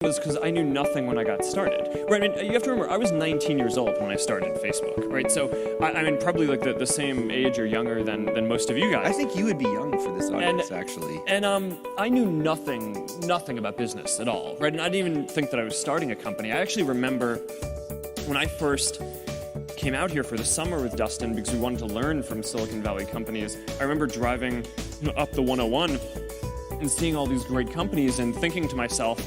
was because I knew nothing when I got started. Right? I mean, you have to remember, I was 19 years old when I started Facebook, right? So, I mean, probably like the same age or younger than most of you guys. I think you would be young for this audience, actually. And I knew nothing about business at all, right? And I didn't even think that I was starting a company. I actually remember when I first came out here for the summer with Dustin because we wanted to learn from Silicon Valley companies. I remember driving up the 101 and seeing all these great companies and thinking to myself,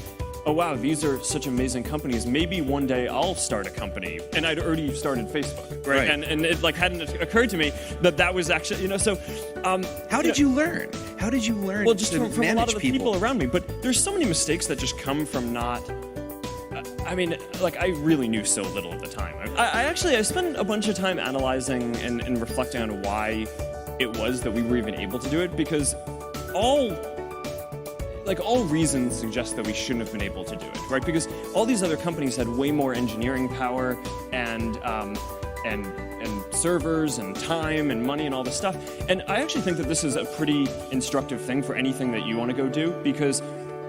oh wow, these are such amazing companies. Maybe one day I'll start a company. And I'd already started Facebook, right? And it like hadn't occurred to me that was actually, so. How did you learn? How did you learn well, just to from a manage lot of the people around me. But there's so many mistakes that just come from not. I mean, like I really knew so little at the time. I spent a bunch of time analyzing and reflecting on why it was that we were even able to do it, because all reasons suggest that we shouldn't have been able to do it, right? Because all these other companies had way more engineering power and servers and time and money and all this stuff. And I actually think that this is a pretty instructive thing for anything that you want to go do, because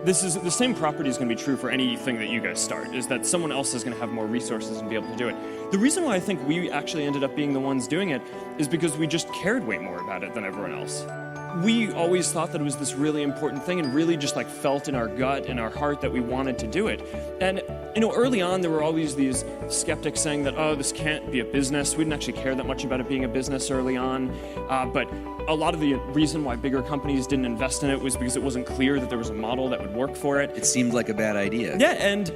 this is the same property is going to be true for anything that you guys start, is that someone else is going to have more resources and be able to do it. The reason why I think we actually ended up being the ones doing it is because we just cared way more about it than everyone else. We always thought that it was this really important thing and really just like felt in our gut, in our heart that we wanted to do it. And, early on there were always these skeptics saying that, oh, this can't be a business. We didn't actually care that much about it being a business early on. But a lot of the reason why bigger companies didn't invest in it was because it wasn't clear that there was a model that would work for it. It seemed like a bad idea. Yeah, and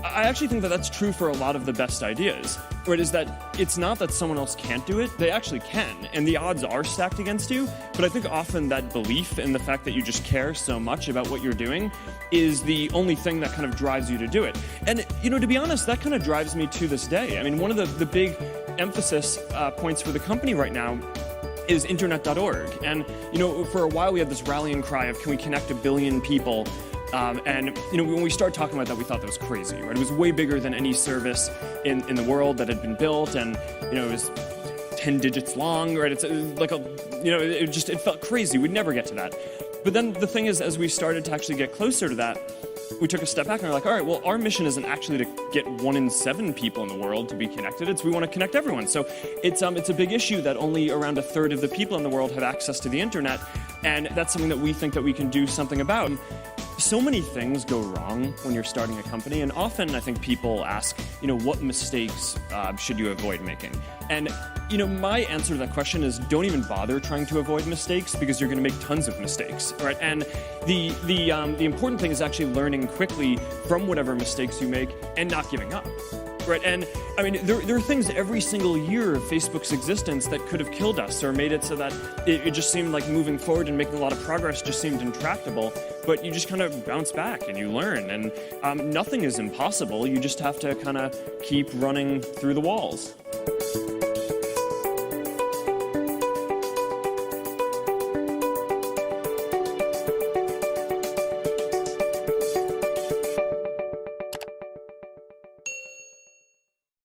I actually think that that's true for a lot of the best ideas, right? Is that it's not that someone else can't do it, they actually can, and the odds are stacked against you, but I think often that belief in the fact that you just care so much about what you're doing is the only thing that kind of drives you to do it. And, to be honest, that kind of drives me to this day. I mean, one of the big emphasis points for the company right now is internet.org. And, for a while we had this rallying cry of, can we connect 1 billion people? And when we started talking about that, we thought that was crazy, right? It was way bigger than any service in the world that had been built, and it was 10 digits long, right? It's like it felt crazy. We'd never get to that. But then the thing is, as we started to actually get closer to that, we took a step back and we're like, all right, well, our mission isn't actually to get 1 in 7 people in the world to be connected. It's we want to connect everyone. So it's a big issue that only around 1/3 of the people in the world have access to the internet, and that's something that we think that we can do something about. So many things go wrong when you're starting a company, and often I think people ask, what mistakes should you avoid making? And, my answer to that question is don't even bother trying to avoid mistakes, because you're going to make tons of mistakes, right? And the important thing is actually learning quickly from whatever mistakes you make and not giving up. Right, and I mean, there are things every single year of Facebook's existence that could have killed us or made it so that it just seemed like moving forward and making a lot of progress just seemed intractable. But you just kind of bounce back and you learn, and nothing is impossible. You just have to kind of keep running through the walls.